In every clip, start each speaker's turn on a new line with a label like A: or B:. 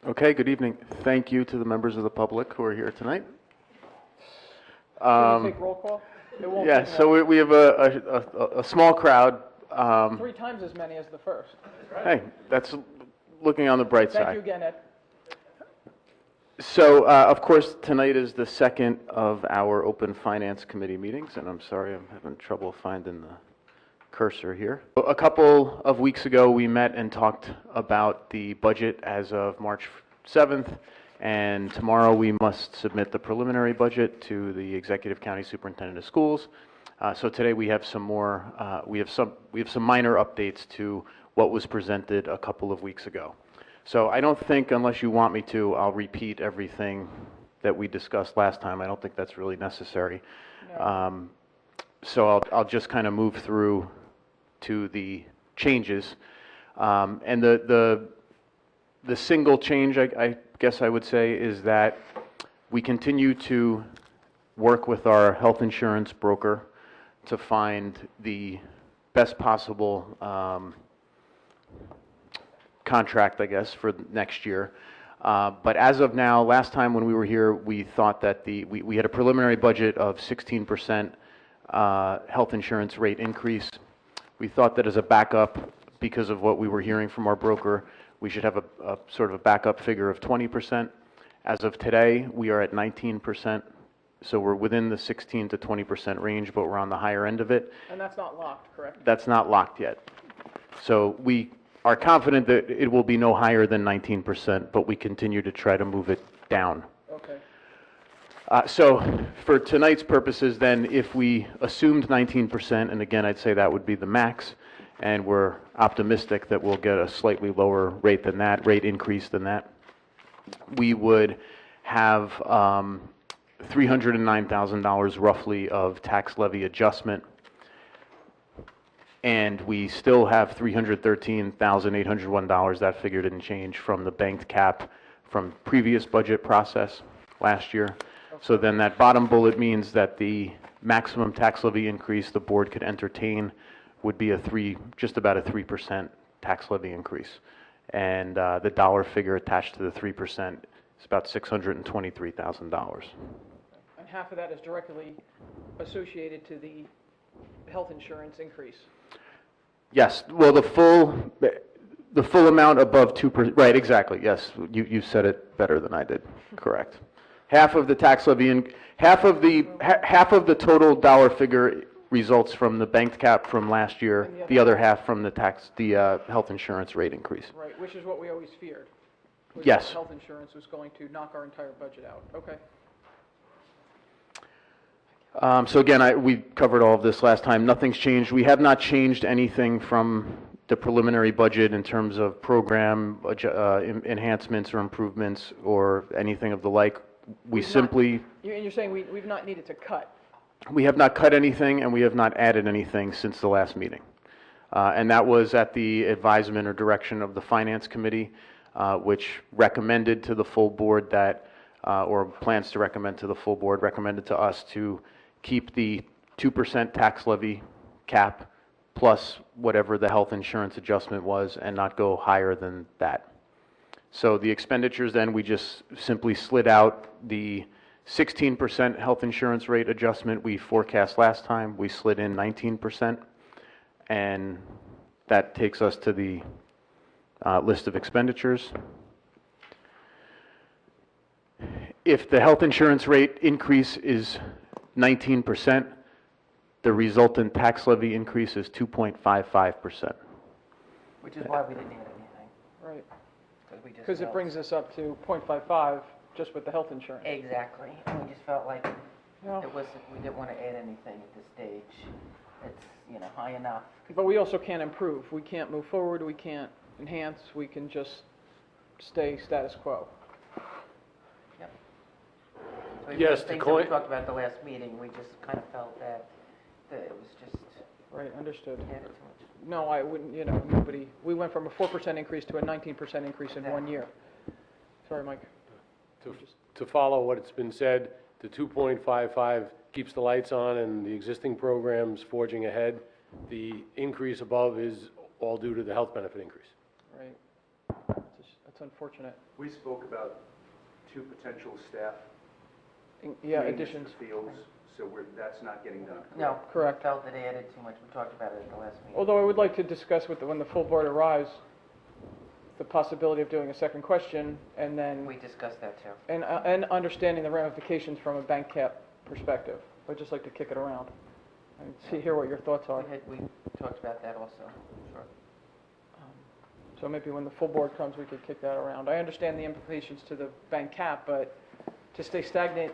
A: Okay, good evening. Thank you to the members of the public who are here tonight.
B: Can we take roll call? It won't
A: Yeah,
B: take long.
A: so we have a small crowd.
B: 3 times as many as the first.
A: Hey, that's looking on the bright
B: Thank you
A: side.
B: again, Ed.
A: So, of course, tonight is the second of our Open Finance Committee meetings, and I'm sorry I'm having trouble finding the cursor here. A couple of weeks ago, we met and talked about the budget as of March 7th, and tomorrow we must submit the preliminary budget to the Executive County Superintendent of Schools. So today we have some more, we have some minor updates to what was presented a couple of weeks ago. So I don't think, unless you want me to, I'll repeat everything that we discussed last time. I don't think that's really necessary.
B: No.
A: So I'll just kind of move through to the changes. And the single change, I guess I would say, is that we continue to work with our health insurance broker to find the best possible contract, I guess, for next year. But as of now, last time when we were here, we thought that we had a preliminary budget of 16% health insurance rate increase. We thought that as a backup, because of what we were hearing from our broker, we should have a sort of a backup figure of 20%. As of today, we are at 19%. So we're within the 16 to 20% range, but we're on the higher end of it.
B: And that's not locked, correct?
A: That's not locked yet. So we are confident that it will be no higher than 19%, but we continue to try to move it down.
B: Okay.
A: So for tonight's purposes then, if we assumed 19%, and again, I'd say that would be the max, and we're optimistic that we'll get a slightly lower rate than that, rate increase than that, we would have $309,000 roughly of tax levy adjustment, and we still have $313,801. That figure didn't change from the banked cap from previous budget process last year. So then that bottom bullet means that the maximum tax levy increase the board could entertain would be just about a 3% tax levy increase. And the dollar figure attached to the 3% is about $623,000.
B: And half of that is directly associated to the health insurance increase.
A: Yes, well, the full amount above 2%, right, exactly, yes, you said it better than I did, correct. Half of the tax levy, half of the total dollar figure results from the banked cap from last year, the other half from the health insurance rate increase.
B: Right, which is what we always feared.
A: Yes.
B: Health insurance was going to knock our entire budget out. Okay.
A: So again, we covered all of this last time. Nothing's changed. We have not changed anything from the preliminary budget in terms of program enhancements or improvements or anything of the like. And
B: you're saying we've not needed to cut?
A: We have not cut anything, and we have not added anything since the last meeting. And that was at the advisement or direction of the Finance Committee, which recommended to the full board that, or plans to recommend to the full board, recommended to us to keep the 2% tax levy cap plus whatever the health insurance adjustment was and not go higher than that. So the expenditures then, we just simply slid out the 16% health insurance rate adjustment we forecast last time. We slid in 19%, and that takes us to the list of expenditures. If the health insurance rate increase is 19%, the resultant tax levy increase is 2.55%.
C: Which is why we didn't add anything.
B: Right.
C: Because
B: it brings us up to 0.55 just with the health insurance.
C: Exactly. And we just felt like
B: No.
C: we didn't want to add anything at this stage. It's, high enough.
B: But we also can't improve. We can't move forward. We can't enhance. We can just stay status quo.
C: Yep. So
D: Yes,
C: the
D: the
C: things that we
D: coin-
C: talked about at the last meeting, we just kind of felt that it was just
B: Right, understood.
C: added too much.
B: No, I wouldn't, nobody, we went from a 4% increase to a 19% increase in 1 year. Sorry, Mike.
D: To follow what's been said, the 2.55 keeps the lights on and the existing programs forging ahead. The increase above is all due to the health benefit increase.
B: Right. That's unfortunate.
E: We spoke about 2 potential staff.
B: Yeah,
E: maintenance
B: additions.
E: for Fields, so that's not getting done.
C: No.
B: Correct.
C: We felt that they added too much. We talked about it at the last meeting.
B: Although I would like to discuss when the full board arrives, the possibility of doing a second question and then,
C: We discussed that too.
B: and understanding the ramifications from a bank cap perspective. I'd just like to kick it around and hear what your thoughts are.
C: We talked about that also, sure.
B: So maybe when the full board comes, we could kick that around. I understand the implications to the bank cap, but to stay stagnant,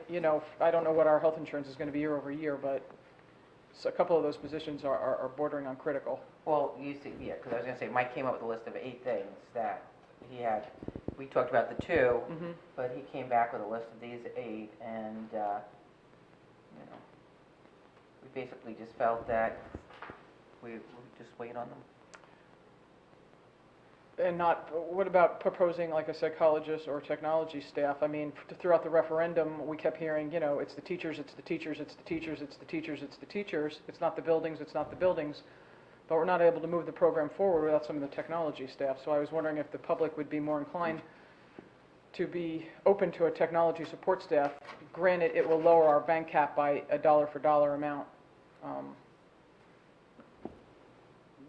B: I don't know what our health insurance is going to be year over year, but a couple of those positions are bordering on critical.
C: Well, you see, yeah, because I was going to say, Mike came up with a list of 8 things that he had. We talked about the 2,
B: Mm-hmm.
C: but he came back with a list of these 8, and, we basically just felt that we just wait on them.
B: And not, what about proposing like a psychologist or technology staff? I mean, throughout the referendum, we kept hearing, it's the teachers, it's the teachers, it's the teachers, it's the teachers, it's the teachers. It's not the buildings, it's not the buildings. But we're not able to move the program forward without some of the technology staff. So I was wondering if the public would be more inclined to be open to a technology support staff. Granted, it will lower our bank cap by a dollar for dollar amount.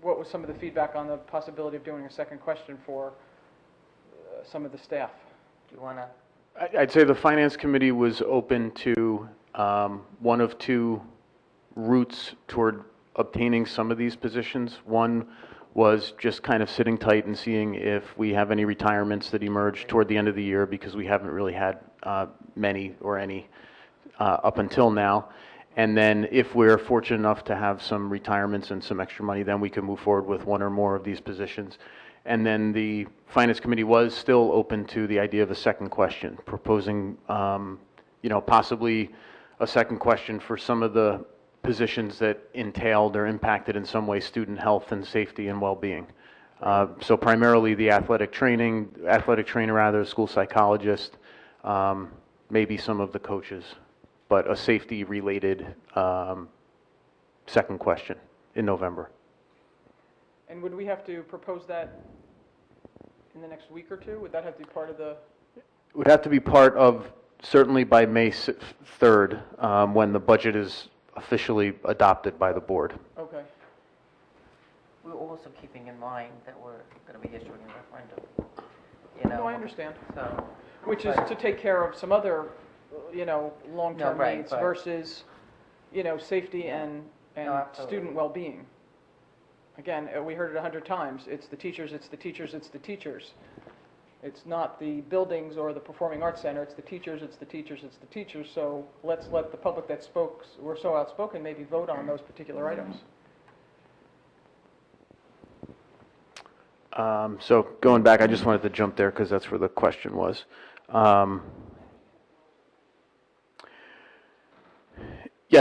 B: What was some of the feedback on the possibility of doing a second question for some of the staff?
C: Do you want to?
A: I'd say the Finance Committee was open to one of 2 routes toward obtaining some of these positions. One was just kind of sitting tight and seeing if we have any retirements that emerge toward the end of the year, because we haven't really had many or any up until now. And then if we're fortunate enough to have some retirements and some extra money, then we can move forward with 1 or more of these positions. And then the Finance Committee was still open to the idea of a second question, proposing, possibly a second question for some of the positions that entailed or impacted in some way student health and safety and well-being. So primarily the athletic trainer, school psychologist, maybe some of the coaches, but a safety-related second question in November.
B: And would we have to propose that in the next week or 2? Would that have to be part of the?
A: It would have to be part of, certainly by May 3rd, when the budget is officially adopted by the board.
B: Okay.
C: We're also keeping in mind that we're going to be issuing a referendum.
B: No, I understand.
C: So,
B: Which is to take care of some other, long-term
C: No, right,
B: needs
C: but-
B: versus, safety and
C: No, absolutely.
B: student well-being. Again, we heard it 100 times. It's the teachers, it's the teachers, it's the teachers. It's not the buildings or the Performing Arts Center. It's the teachers, it's the teachers, it's the teachers. So let's let the public that were so outspoken maybe vote on those particular items.
A: So going back, I just wanted to jump there because that's where the question was.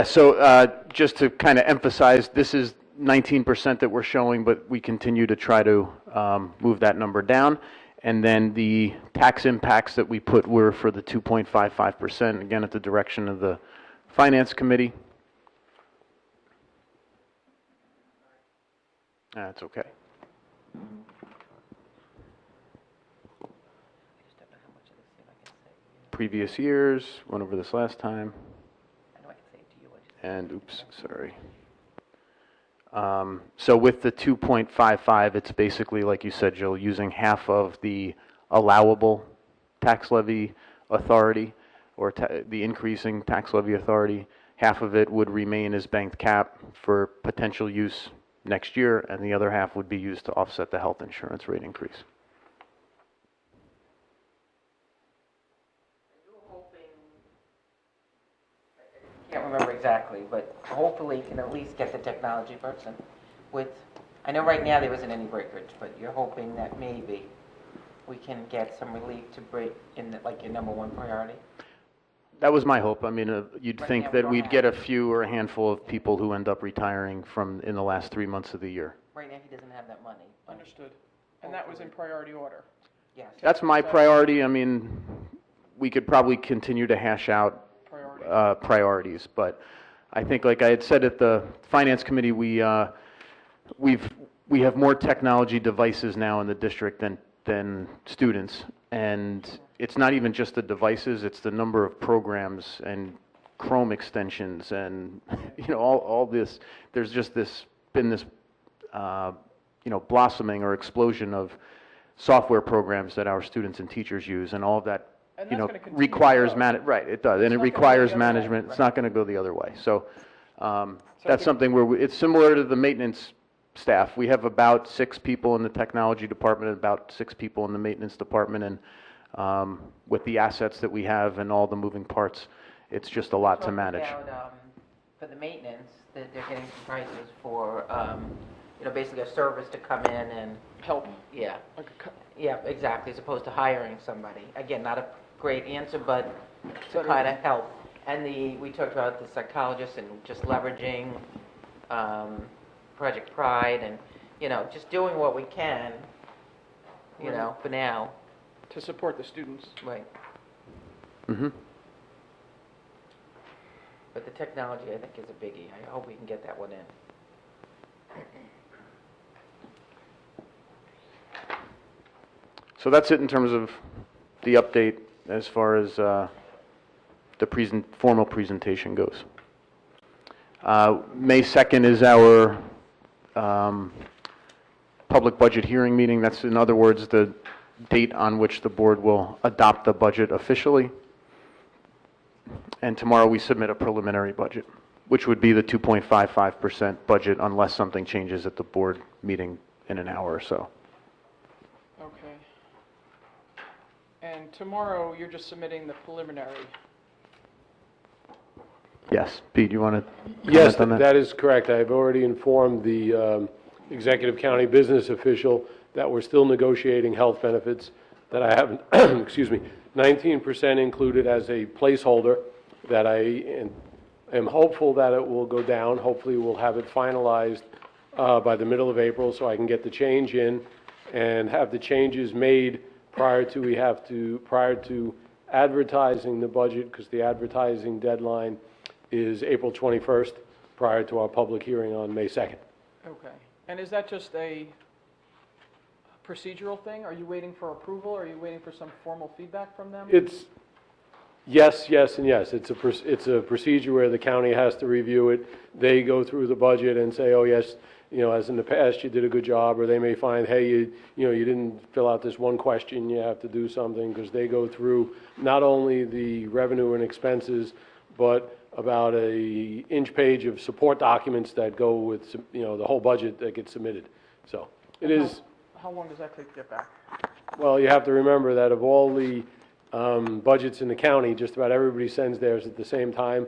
A: So just to kind of emphasize, this is 19% that we're showing, but we continue to try to move that number down. And then the tax impacts that we put were for the 2.55%, again at the direction of the Finance Committee. That's okay.
C: I just don't know how much of this thing I can say.
A: Previous years, went over this last time.
C: I know I can say it to you. I just
A: And, oops, sorry. So with the 2.55, it's basically, like you said, Jill, using half of the allowable tax levy authority, or the increasing tax levy authority. Half of it would remain as banked cap for potential use next year, and the other half would be used to offset the health insurance rate increase.
C: can't remember exactly, but hopefully you can at least get the technology person with, I know right now there isn't any breakage, but you're hoping that maybe we can get some relief to break in, like, your number 1 priority?
A: That was my hope. I mean, you'd
C: Right
A: think
C: now,
A: that
C: we
A: we'd
C: don't
A: get a
C: have-
A: few or a handful of people who end up retiring in the last 3 months of the year.
C: Right now, he doesn't have that money. but-
B: Understood. And that was in priority order.
C: Yes.
A: That's my priority. I mean, we could probably continue to hash out
B: Priority.
A: priorities, but I think, like I had said at the Finance Committee, we have more technology devices now in the district than than students. And it's not even just the devices, it's the number of programs and Chrome extensions and, all this. There's just been this, blossoming or explosion of software programs that our students and teachers use, and all of that,
B: And that's gonna continue to
A: requires
B: grow.
A: right, it does, and
B: It's
A: it
B: not gonna go
A: requires
B: the other way,
A: management. It's not going to go the other way. So that's
B: it's-
A: something where it's similar to the maintenance staff. We have about 6 people in the technology department, and about 6 people in the maintenance department, and with the assets that we have and all the moving parts, it's just a lot to
C: Talking
A: manage.
C: about, for the maintenance, that they're getting some prices for, basically a service to come in and,
B: Help.
C: yeah.
B: Like a co-
C: Yeah, exactly, as opposed to hiring somebody. Again, not a great answer, but to
B: Better.
C: kind of help. And we talked about the psychologists and just leveraging Project Pride and, just doing what we can,
B: Right.
C: for now.
B: To support the students.
C: Right.
A: Mm-hmm.
C: But the technology, I think, is a biggie. I hope we can get that one in.
A: So that's it in terms of the update as far as the formal presentation goes. May 2nd is our public budget hearing meeting. That's, in other words, the date on which the board will adopt the budget officially. And tomorrow we submit a preliminary budget, which would be the 2.55% budget unless something changes at the board meeting in an hour or so.
B: Okay. And tomorrow, you're just submitting the preliminary.
A: Yes. Pete, you want to
D: Yes,
A: comment on that?
D: that is correct. I've already informed the executive county business official that we're still negotiating health benefits, that I haven't, excuse me, 19% included as a placeholder, that I am hopeful that it will go down. Hopefully, we'll have it finalized by the middle of April, so I can get the change in and have the changes made prior to advertising the budget, because the advertising deadline is April 21st, prior to our public hearing on May 2nd.
B: Okay. And is that just a procedural thing? Are you waiting for approval? Are you waiting for some formal feedback from them?
D: It's yes, yes, and yes. It's a procedure where the county has to review it. They go through the budget and say, oh, yes, as in the past, you did a good job, or they may find, hey, you didn't fill out this one question, you have to do something, because they go through not only the revenue and expenses, but about a inch page of support documents that go with, the whole budget that gets submitted. So it is.
B: How long does that take to get back?
D: Well, you have to remember that of all the budgets in the county, just about everybody sends theirs at the same time.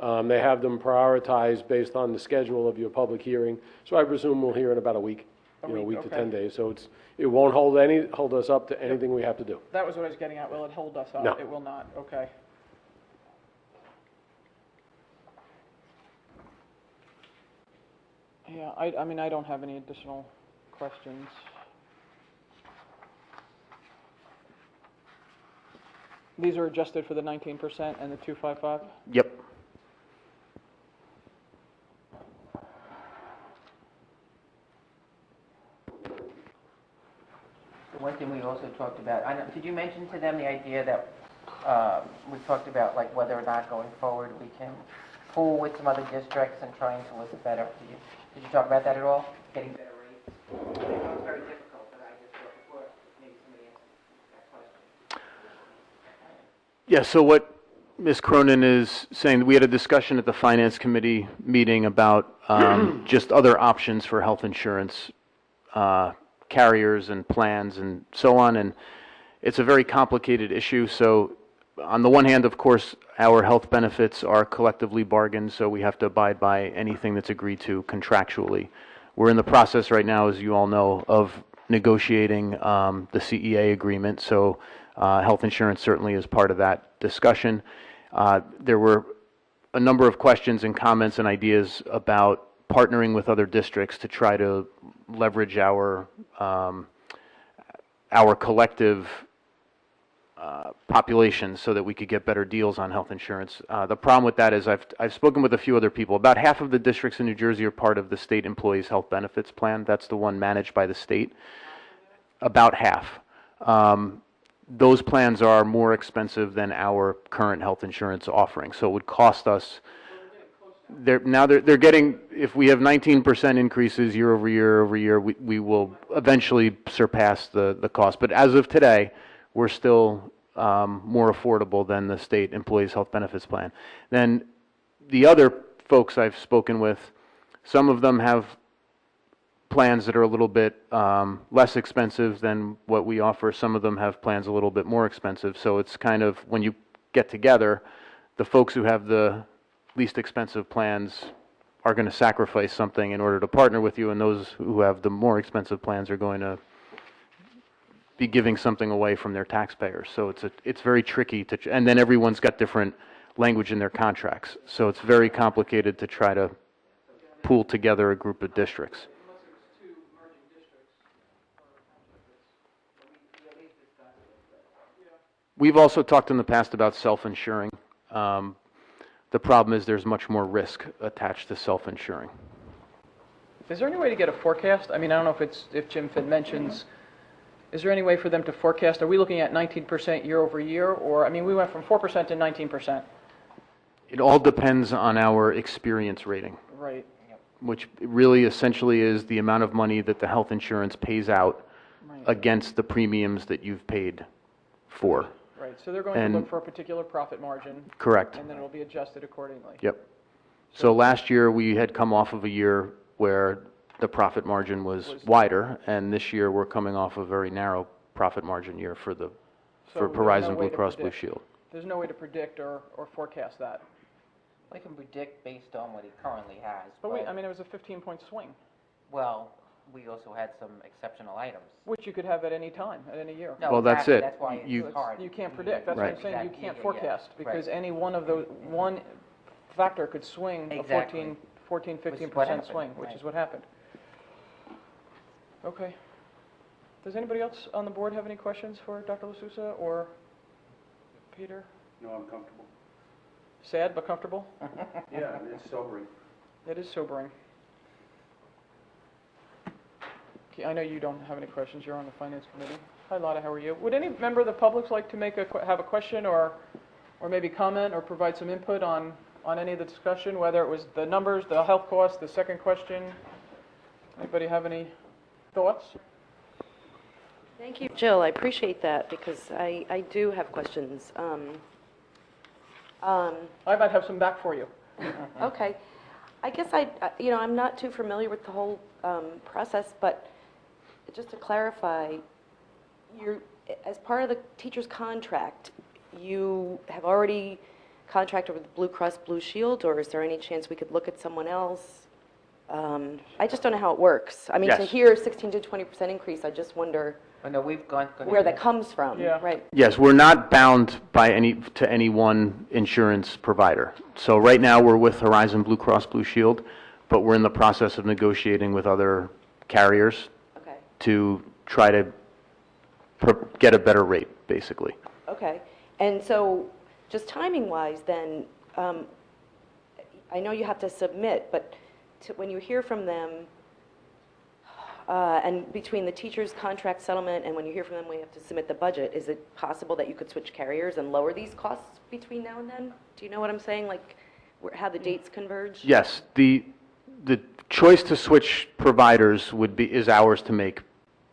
D: They have them prioritized based on the schedule of your public hearing. So I presume we'll hear in about a week,
B: A
D: week
B: week,
D: to
B: okay.
D: 10 days. So it won't hold us up to anything we have to do.
B: That was what I was getting at. Will it hold us up?
D: No.
B: It will not. Okay. Yeah, I mean, I don't have any additional questions. These are adjusted for the 19% and the 255?
A: Yep.
C: The one thing we also talked about, did you mention to them the idea that we talked about, like whether or not going forward we can pool with some other districts and trying to solicit better? Did you talk about that at all? Getting better rates? I know it's very difficult, but I just thought before maybe somebody answered that question.
A: Yeah, so what Ms. Cronin is saying, we had a discussion at the Finance Committee meeting about just other options for health insurance carriers and plans and so on, and it's a very complicated issue. So on the one hand, of course, our health benefits are collectively bargained, so we have to abide by anything that's agreed to contractually. We're in the process right now, as you all know, of negotiating the CEA agreement, so health insurance certainly is part of that discussion. There were a number of questions and comments and ideas about partnering with other districts to try to leverage our collective population so that we could get better deals on health insurance. The problem with that is I've spoken with a few other people. About half of the districts in New Jersey are part of the state employees health benefits plan. That's the one managed by the state. About half. those plans are more expensive than our current health insurance offering. So it would cost us, they're getting, if we have 19% increases year over year, we will eventually surpass the cost. But as of today, we're still more affordable than the state employees health benefits plan. Then the other folks I've spoken with, some of them have plans that are a little bit less expensive than what we offer. Some of them have plans a little bit more expensive. So it's kind of, when you get together, the folks who have the least expensive plans are going to sacrifice something in order to partner with you, and those who have the more expensive plans are going to be giving something away from their taxpayers. So it's very tricky to, and then everyone's got different language in their contracts. So it's very complicated to try to pool together a group of districts. We've also talked in the past about self-insuring. The problem is there's much more risk attached to self-insuring.
B: Is there any way to get a forecast? I mean, I don't know if Jim Finn mentions, is there any way for them to forecast? Are we looking at 19% year over year? Or, I mean, we went from 4% to 19%.
A: It all depends on our experience rating,
B: Right.
A: which really essentially is the amount of money that the health insurance pays out against the premiums that you've paid for.
B: Right, so they're going to look for a particular profit margin.
A: Correct.
B: And then it'll be adjusted accordingly.
A: Yep. So last year, we had come off of a year where the profit margin was wider, and this year, we're coming off a very narrow profit margin year for
B: So there's
A: Horizon
B: no way
A: Blue
B: to
A: Cross Blue
B: predict.
A: Shield.
B: There's no way to predict or forecast that.
C: We can predict based on what he currently has,
B: But wait, I mean, it was a 15-point swing,
C: well, we also had some exceptional items.
B: which you could have at any time, at any year.
C: No,
A: Well, that's
C: exactly.
A: it.
C: That's why
A: You-
C: it's hard.
B: You can't predict, that's what I'm
A: Right.
B: saying, you
C: Exactly.
B: can't
C: Yeah,
B: forecast,
C: right.
B: because any one of those, one factor could swing a
C: Exactly.
B: 14,
C: Which is what
B: 15%
C: happened,
B: swing, which
C: right.
B: is what happened. Okay. Does anybody else on the board have any questions for Dr. LaSousa or Peter?
E: No, I'm comfortable.
B: Sad but comfortable?
E: Yeah, it's sobering.
B: It is sobering. Okay, I know you don't have any questions, you're on the Finance Committee. Hi Lotta, how are you? Would any member of the public like to have a question or maybe comment or provide some input on any of the discussion, whether it was the numbers, the health costs, the second question? Anybody have any thoughts?
F: Thank you, Jill. I appreciate that because I do have questions.
B: I might have some back for you.
F: Okay. I guess I'm not too familiar with the whole process, but just to clarify, as part of the teacher's contract, you have already contracted with Blue Cross Blue Shield, or is there any chance we could look at someone else? I just don't know how it works. I mean, to
A: Yes.
F: hear 16 to 20% increase, I just wonder
C: But no, we've gone.
F: where that comes from.
B: Yeah.
F: Right.
A: Yes, we're not bound by any one insurance provider. So right now, we're with Horizon Blue Cross Blue Shield, but we're in the process of negotiating with other carriers
F: Okay.
A: to try to get a better rate, basically.
F: Okay, and so, just timing-wise, then, I know you have to submit, but when you hear from them, and between the teacher's contract settlement and when you hear from them, we have to submit the budget, is it possible that you could switch carriers and lower these costs between now and then? Do you know what I'm saying, like, how the dates converge?
A: Yes, the choice to switch providers is ours to make,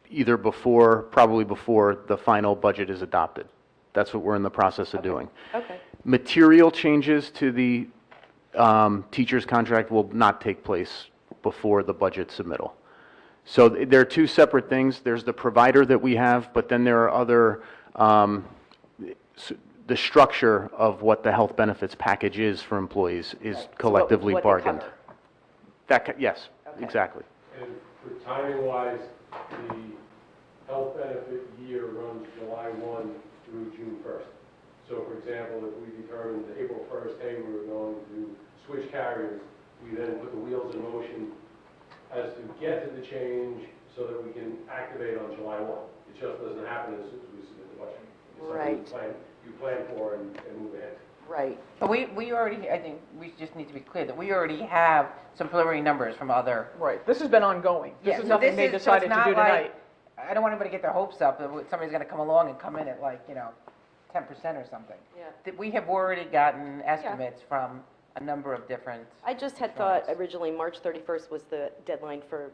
A: either probably before the final budget is adopted. That's what we're in the process of doing.
F: Okay,
A: Material changes to the teacher's contract will not take place before the budget submittal. So there are two separate things. There's the provider that we have, but then there are other, the structure of what the health benefits package is for employees is collectively
F: what they
A: bargained.
F: cover.
A: Yes,
F: Okay.
A: exactly.
D: And for timing-wise, the health benefit year runs July 1 through June 1st. So for example, if we determined April 1st, hey, we were going to switch carriers, we then put the wheels in motion as to get to the change so that we can activate on July 1. It just doesn't happen as soon as we submit the budget. It's something you plan for and move ahead.
F: Right,
C: But we already, I think we just need to be clear that we already have some preliminary numbers from other.
B: Right, this has been ongoing. This
C: Yeah,
B: is
C: so
B: nothing
C: this
B: they
C: is- so it's
B: decided to
C: not
B: do
C: like-
B: tonight.
C: I don't want anybody to get their hopes up that somebody's gonna come along and come in at like, 10% or something.
F: Yeah.
C: That we have already gotten estimates from a number of different.
F: I just had thought originally March 31st was the deadline for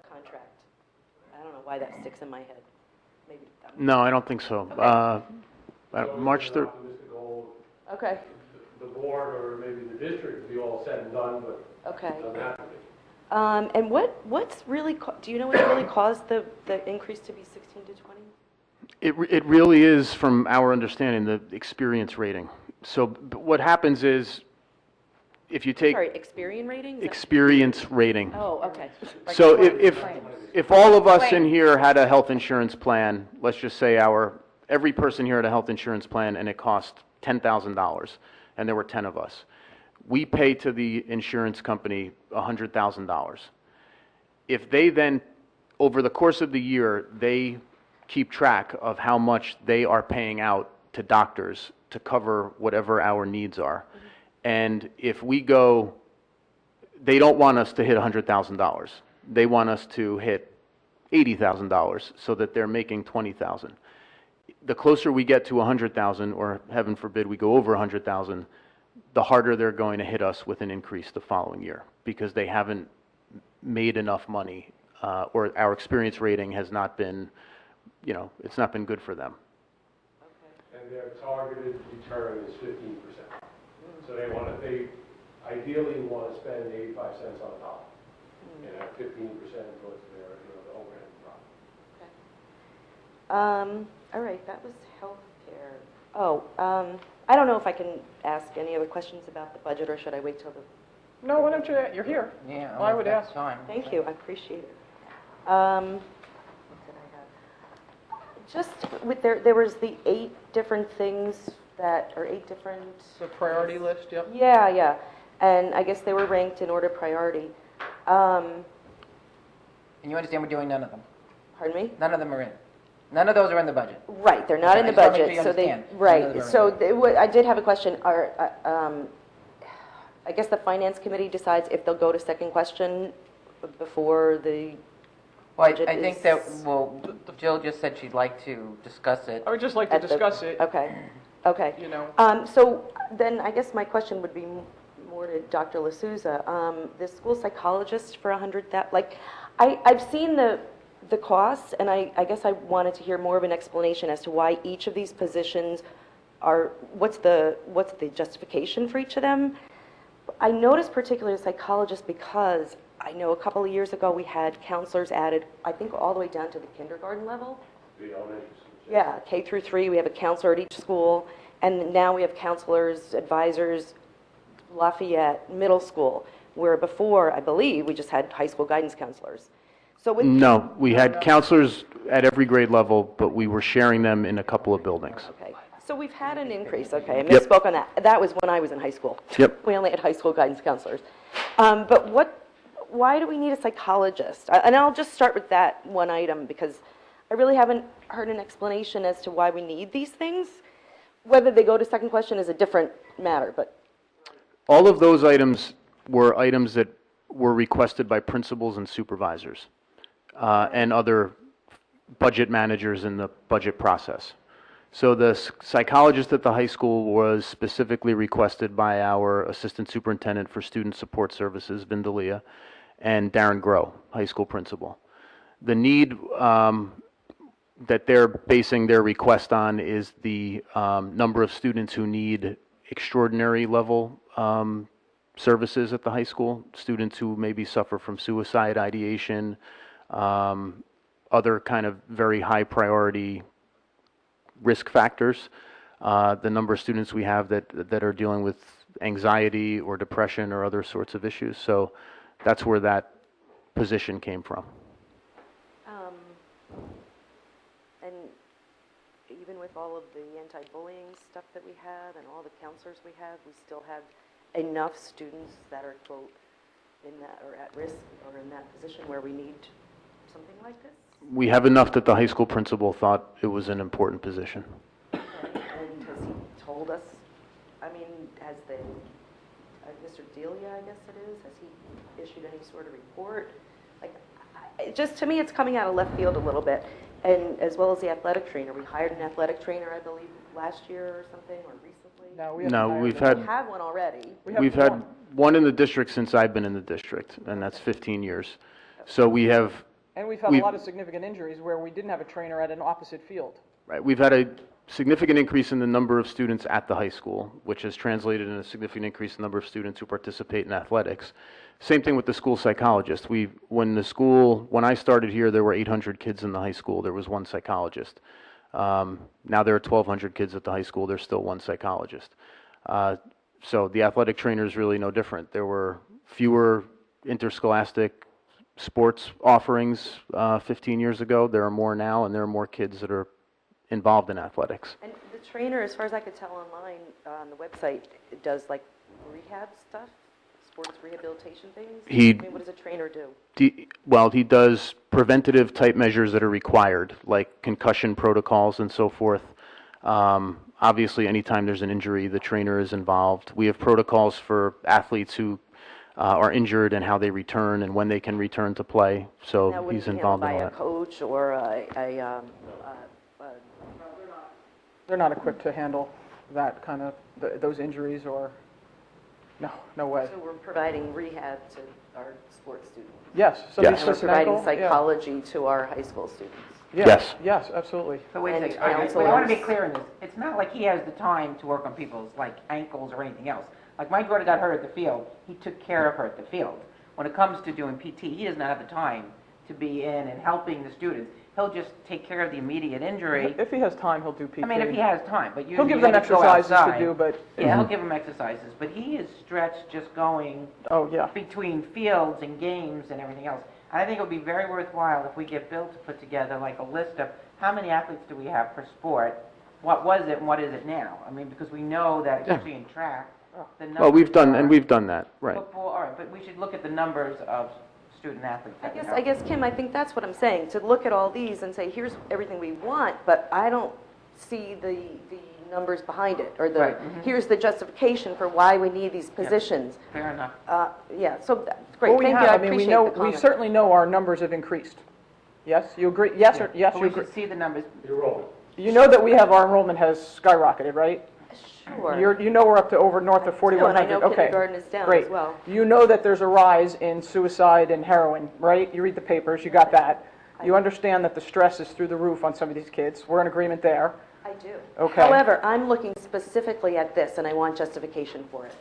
F: contract. I don't know why that sticks in my head. Maybe.
A: No, I don't think so. March 3rd.
D: Optimistic goal,
F: Okay,
D: the board or maybe the district be all said and done, but
F: okay.
D: it doesn't have to be.
F: And what's really, do you know what really caused the increase to be 16 to 20?
A: It really is, from our understanding, the experience rating. So what happens is, if you take
F: Sorry, Experian rating? Is that-
A: experience rating.
F: Oh, okay.
A: So if all of us in here had a health insurance plan, let's just say every person here had a health insurance plan and it cost $10,000, and there were 10 of us. We pay to the insurance company $100,000. If they then, over the course of the year, they keep track of how much they are paying out to doctors to cover whatever our needs are. And if we go, they don't want us to hit $100,000. They want us to hit $80,000 so that they're making $20,000. The closer we get to $100,000, or heaven forbid we go over $100,000, the harder they're going to hit us with an increase the following year, because they haven't made enough money, or our experience rating has not been, it's not been good for them.
D: And their targeted return is 15%. So they ideally want to spend 85 cents on a dollar and have 15% towards their, the overhead profit.
F: All right, that was healthcare. Oh, I don't know if I can ask any other questions about the budget, or should I wait till the...
B: No, why don't you, you're here.
C: Yeah.
B: Well, I would
C: that's
B: ask.
C: Time.
F: Thank you, I appreciate it. What did I have? Just with there was the 8 different things that, or 8 different...
B: The priority list, yep.
F: Yeah, and I guess they were ranked in order of priority.
C: And you understand we're doing none of them?
F: Pardon me?
C: None of them are in. None of those are in the budget.
F: Right, they're not in the
C: I just wanna make
F: budget,
C: sure you
F: so they,
C: understand. None of
F: right,
C: them are
F: so
C: in
F: I did have a question. I guess the finance committee decides if they'll go to second question before the
C: Well,
F: budget
C: I think
F: is-
C: that, Jill just said she'd like to discuss it.
B: I would just like to
F: at the-
B: discuss it,
F: Okay. So then I guess my question would be more to Dr. L'Souza. The school psychologist for 100,000, like, I've seen the costs, and I guess I wanted to hear more of an explanation as to why each of these positions are, what's the justification for each of them? I noticed particularly psychologists because I know a couple of years ago we had counselors added, I think all the way down to the kindergarten level.
D: The elementary schools.
F: Yeah, K through 3, we have a counselor at each school, and now we have counselors, advisors, Lafayette Middle School, where before, I believe, we just had high school guidance counselors. So with
A: No, we had counselors at every grade level, but we were sharing them in a couple of buildings.
F: Okay, so we've had an increase, okay, I
A: Yep.
F: misspoke on that. That was when I was in high school.
A: Yep.
F: We only had high school guidance counselors. But why do we need a psychologist? And I'll just start with that one item, because I really haven't heard an explanation as to why we need these things. Whether they go to second question is a different matter, but,
A: All of those items were items that were requested by principals and supervisors, and other budget managers in the budget process. So the psychologist at the high school was specifically requested by our Assistant Superintendent for Student Support Services, Vindalia, and Darren Groh, high school principal. The need that they're basing their request on is the number of students who need extraordinary level services at the high school, students who maybe suffer from suicide ideation, other kind of very high priority risk factors. The number of students we have that are dealing with anxiety or depression or other sorts of issues. So that's where that position came from.
F: and even with all of the anti-bullying stuff that we have and all the counselors we have, we still have enough students that are, quote, in that, or at risk, or in that position where we need something like this?
A: We have enough that the high school principal thought it was an important position.
F: And has he told us, I mean, has Mr. Delia, I guess it is, has he issued any sort of report? Like, just to me, it's coming out of left field a little bit, and as well as the athletic trainer. We hired an athletic trainer, I believe, last year or something, or recently.
B: No, we haven't
A: No,
B: hired
A: we've
B: them.
F: We
A: had,
F: have one already.
A: we've had one in the district since I've been in the district, and that's 15 years. So we have,
B: And we've had a
A: we've-
B: lot of significant injuries where we didn't have a trainer at an opposite field.
A: right, we've had a significant increase in the number of students at the high school, which has translated in a significant increase in the number of students who participate in athletics. Same thing with the school psychologist. When I started here, there were 800 kids in the high school. There was one psychologist. Now there are 1,200 kids at the high school. There's still one psychologist. So the athletic trainer is really no different. There were fewer interscholastic sports offerings 15 years ago. There are more now, and there are more kids that are involved in athletics.
F: And the trainer, as far as I could tell online on the website, does like rehab stuff, sports rehabilitation things? I mean, what does a trainer do?
A: He does preventative type measures that are required, like concussion protocols and so forth. Obviously, anytime there's an injury, the trainer is involved. We have protocols for athletes who are injured and how they return and when they can return to play.
F: Now,
A: So
F: would
A: he's
F: it be handled
A: involved in
F: by
A: all
F: a
A: that.
F: coach or
B: They're not equipped to handle that kind of, those injuries or, no way.
F: so we're providing rehab to our sports students?
B: Yes,
A: Yes.
B: somebody
F: And we're
B: starts
F: providing
B: medical, yeah.
F: psychology to our high school students?
A: Yes.
B: Yes, absolutely.
C: But wait a
F: And
C: second, I want to be
F: counselors.
C: clear on this. It's not like he has the time to work on people's, like, ankles or anything else. Like, my daughter got hurt at the field, he took care of her at the field. When it comes to doing PT, he does not have the time to be in and helping the students. He'll just take care of the immediate injury.
B: If he has time, he'll do PT.
C: I mean, if he has time, but
B: He'll
C: usually
B: give
C: you
B: them
C: have to go
B: exercises to
C: outside.
B: do, but,
C: Yeah, he'll give them exercises, but he is stretched just going
B: oh, yeah.
C: between fields and games and everything else. And I think it would be very worthwhile if we get Bill to put together like a list of how many athletes do we have per sport, what was it and what is it now? I mean, because we know that, especially in track, the numbers
A: Well, we've done
C: are-
A: that, right.
C: Football, all right, but we should look at the numbers of student athletes. that we have.
F: I guess, Kim, I think that's what I'm saying, to look at all these and say, here's everything we want, but I don't see the numbers behind it, or
C: Right, mhm.
F: here's the justification for why we need these positions.
C: Fair enough.
F: Yeah, so that's great,
B: Well, we
F: thank
B: have,
F: you, I
B: I mean, we
F: appreciate
B: know,
F: the
B: we
F: comment.
B: certainly know our numbers have increased. Yes, you agree? Yes, or, yes,
C: But
B: you
C: we
B: agree?
C: should see the numbers.
B: You know that we have, our enrollment has skyrocketed, right?
F: Sure.
B: You know we're up to over north of
F: I do,
B: 4,100.
F: and I know
B: Okay.
F: kindergarten is down
B: Great.
F: as well.
B: You know that there's a rise in suicide and heroin, right? You read the papers, you got that. You understand that the stress is through the roof on some of these kids. We're in agreement there.
F: I do.
B: Okay.
F: However, I'm looking specifically at this, and I want justification for it.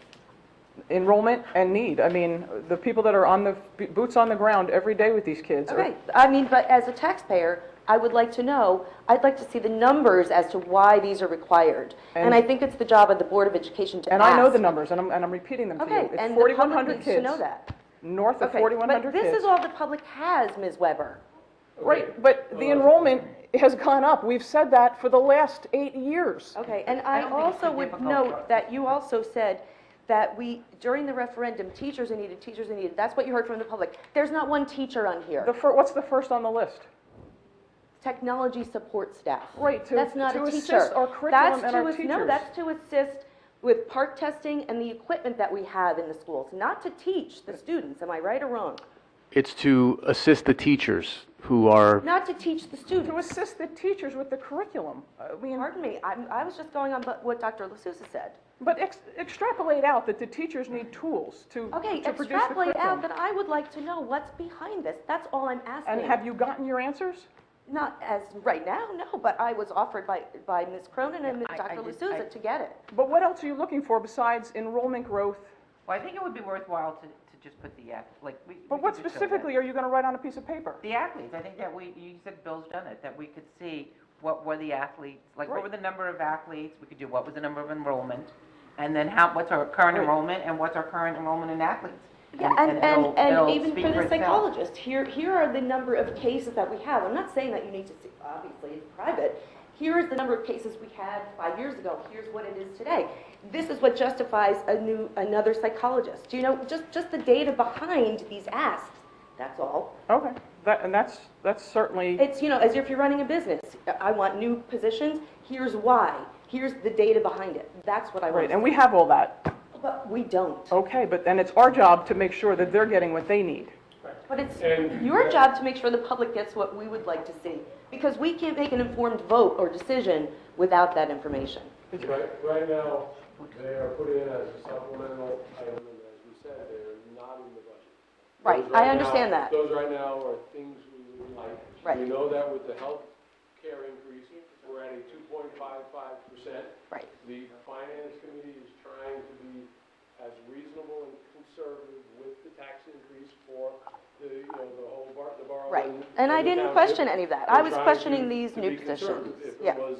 B: Enrollment and need. I mean, the people that are on the, boots on the ground every day with these kids. are-
F: Okay, I mean, but as a taxpayer, I would like to know, I'd like to see the numbers as to why these are required. And
B: And-
F: I think it's the job of the Board of Education to
B: And
F: ask.
B: I know the numbers, and I'm repeating them to you.
F: Okay,
B: It's
F: and the public
B: 4,100
F: needs to
B: kids.
F: know that.
B: North of
F: Okay,
B: 4,100
F: but
B: kids.
F: this is all the public has, Ms. Weber.
B: Right, but the enrollment has gone up. We've said that for the last 8 years.
F: Okay, and
C: I
F: I
C: don't think it's
F: also
C: too
F: would
C: difficult
F: note
C: for-
F: that you also said that during the referendum, teachers are needed, teachers are needed. That's what you heard from the public. There's not one teacher on here.
B: What's the first on the list?
F: Technology support staff.
B: Right,
F: That's not
B: to
F: a
B: assist
F: teacher.
B: our curriculum
F: That's
B: and
F: to
B: our
F: No,
B: teachers.
F: that's to assist with part testing and the equipment that we have in the schools, not to teach the students. Am I right or wrong?
A: It's to assist the teachers who are,
F: Not to teach the
B: To
F: students.
B: assist the teachers with the curriculum. I mean,
F: Pardon me, I was just going on what Dr. LaSousa said.
B: but extrapolate out that the teachers need tools to
F: Okay,
B: to produce the
F: extrapolate out
B: curriculum.
F: that I would like to know what's behind this. That's all I'm asking.
B: And have you gotten your answers?
F: Not as right now, no, but I was offered by Ms. Cronin and
C: I
F: Dr.
C: did-
F: LaSousa to get it.
B: But what else are you looking for besides enrollment growth?
C: Well, I think it would be worthwhile to just put the, like, we.
B: But what specifically are you going to write on a piece of paper?
C: The athletes, I think that you said Bill's done it, that we could see what were the athletes, like what
B: Right.
C: were the number of athletes, we could do what was the number of enrollment, and then what's our current
B: Right.
C: enrollment and what's our current enrollment in athletes.
F: Yeah, and even for the psychologist, here are the number of cases that we have. I'm not saying that you need to see, obviously, it's private. Here is the number of cases we had 5 years ago. Here's what it is today. This is what justifies another psychologist. Do you know, just the data behind these asks, that's all.
B: Okay, that's certainly,
F: It's, as if you're running a business. I want new positions, here's why. Here's the data behind it. That's what I want.
B: right, and we have all that.
F: But we don't.
B: Okay, but then it's our job to make sure that they're getting what they need.
F: But it's
D: And
F: your
D: that-
F: job to make sure the public gets what we would like to see, because we can't make an informed vote or decision without that information.
D: Right now, they are put in as a supplemental item, and as we said, they're not in the budget.
F: Right,
D: Those
F: I
D: now-
F: understand that.
D: Those right now are things we would like.
F: Right.
D: We know that with the health care increase, we're at a 2.55%.
F: Right.
D: The finance committee is trying to be as reasonable and conservative with the tax increase for the borough.
F: Right,
D: and
F: and I
D: the
F: didn't
D: township.
F: question any of that. I
D: We're
F: was
D: trying
F: questioning
D: to-
F: these
D: to
F: new
D: be conservative.
F: positions.
D: If
F: Yeah.
D: it was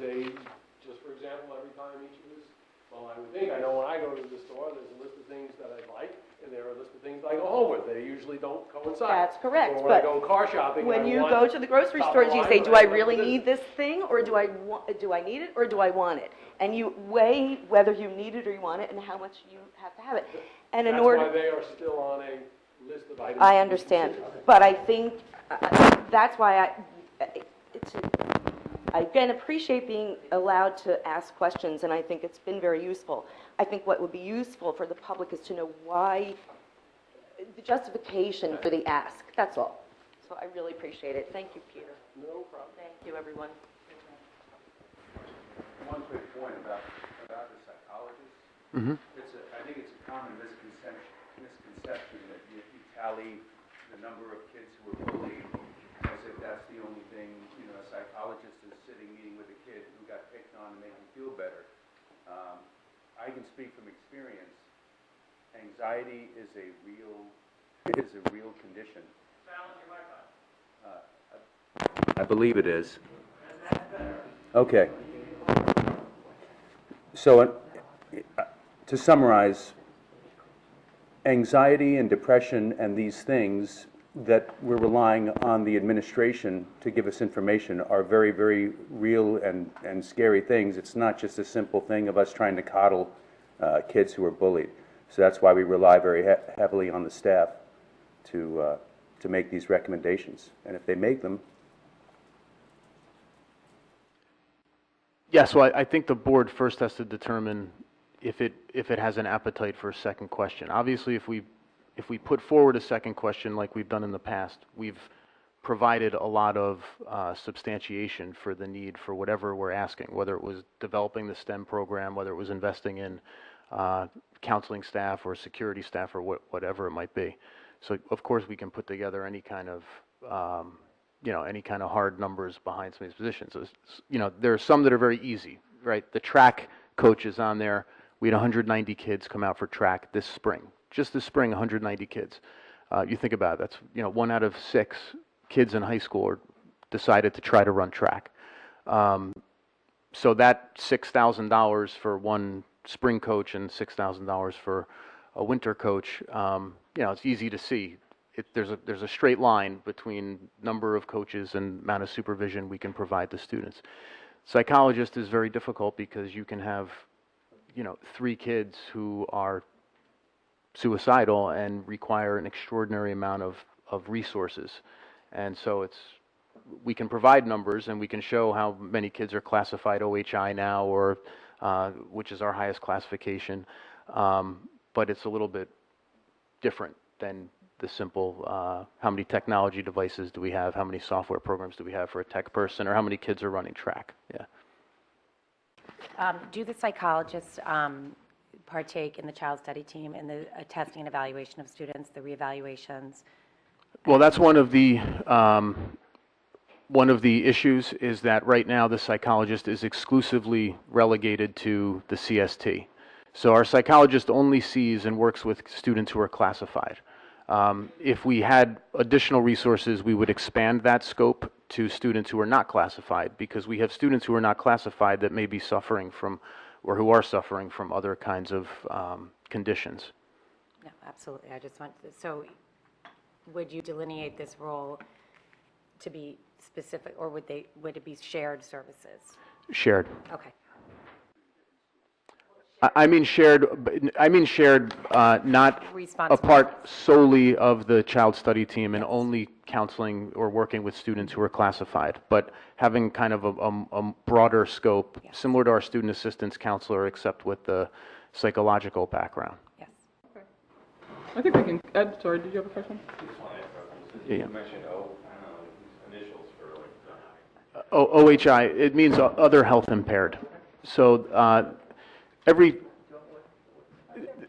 D: just for example, every time each of us, well, I would think, I know when I go to the store, there's a list of things that I like, and there are a list of things that I go home with. They usually don't coincide.
F: That's correct,
D: Or when I
F: but
D: go car shopping,
F: When
D: I
F: you
D: want
F: go to the grocery
D: top
F: stores,
D: of
F: you
D: line,
F: say,
D: or
F: do I
D: want
F: really
D: this.
F: need this thing, or do I need it, or do I want it? And you weigh whether you need it or you want it, and how much you have to have it. And in
D: That's
F: order.
D: why they are still on a list of items.
F: I
D: to be
F: understand,
D: considered.
F: but I think, that's why I again appreciate being allowed to ask questions, and I think it's been very useful. I think what would be useful for the public is to know why, the justification for the ask, that's all. So I really appreciate it. Thank you, Peter.
D: No problem.
F: Thank you, everyone.
E: One quick point about the psychologist.
A: Mhm.
E: I think it's a common misconception that you tally the number of kids who are bullied as if that's the only thing, a psychologist is sitting meeting with a kid who got picked on to make him feel better. I can speak from experience. Anxiety is a real condition. I believe it is. Okay. So, to summarize, anxiety and depression and these things that we're relying on the administration to give us information are very, very real and scary things. It's not just a simple thing of us trying to coddle kids who are bullied. So that's why we rely very heavily on the staff to make these recommendations. And if they make them,
A: Yes, well, I think the board first has to determine if it has an appetite for a second question. Obviously, if we put forward a second question like we've done in the past, we've provided a lot of substantiation for the need for whatever we're asking, whether it was developing the STEM program, whether it was investing in counseling staff or security staff or whatever it might be. So, of course, we can put together any kind of hard numbers behind some of these positions. There are some that are very easy, right? The track coach is on there. We had 190 kids come out for track this spring. Just this spring, 190 kids. You think about it, that's, 1 out of 6 kids in high school decided to try to run track. So that $6,000 for one spring coach and $6,000 for a winter coach, it's easy to see. There's a straight line between number of coaches and amount of supervision we can provide to students. Psychologist is very difficult because you can have, 3 kids who are suicidal and require an extraordinary amount of resources. And so we can provide numbers and we can show how many kids are classified OHI now, or which is our highest classification. But it's a little bit different than the simple, how many technology devices do we have, how many software programs do we have for a tech person, or how many kids are running track. Yeah.
G: Do the psychologists partake in the child study team in the testing and evaluation of students, the reevaluations?
A: Well, that's one of the issues is that right now the psychologist is exclusively relegated to the CST. So our psychologist only sees and works with students who are classified. If we had additional resources, we would expand that scope to students who are not classified, because we have students who are not classified that may be suffering from, or who are suffering from other kinds of conditions.
G: No, absolutely. I just want so would you delineate this role to be specific, or would it be shared services?
A: Shared.
G: Okay.
A: I mean shared, not a
G: Responsible.
A: part solely of the child study team and only counseling or working with students who are classified, but having kind of a broader scope,
G: Yes.
A: similar to our student assistance counselor, except with the psychological background.
G: Yes.
B: I think we can, Ed, sorry, did you have a question?
A: Yeah.
H: You mentioned initials for like.
A: OHI, it means other health impaired. So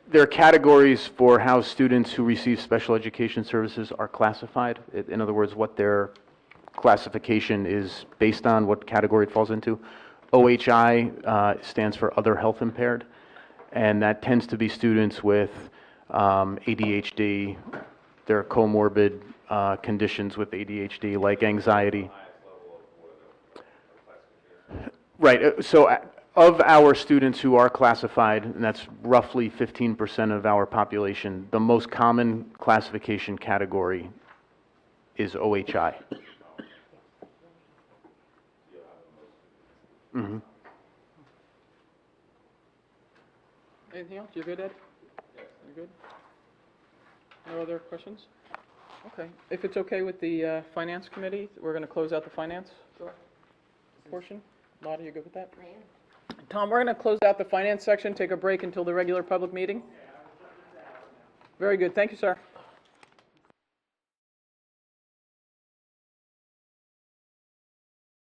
A: there are categories for how students who receive special education services are classified. In other words, what their classification is based on, what category it falls into. OHI stands for other health impaired, and that tends to be students with ADHD. There are comorbid conditions with ADHD, like anxiety. Right, so of our students who are classified, and that's roughly 15% of our population, the most common classification category is OHI. Mm-hmm.
B: Anything else? You good, Ed? Yes. You good? No other questions? Okay. If it's okay with the Finance Committee, we're going to close out the finance portion. Lottie, you good with that? Tom, we're going to close out the finance section, take a break until the regular public meeting. Very good. Thank you, sir.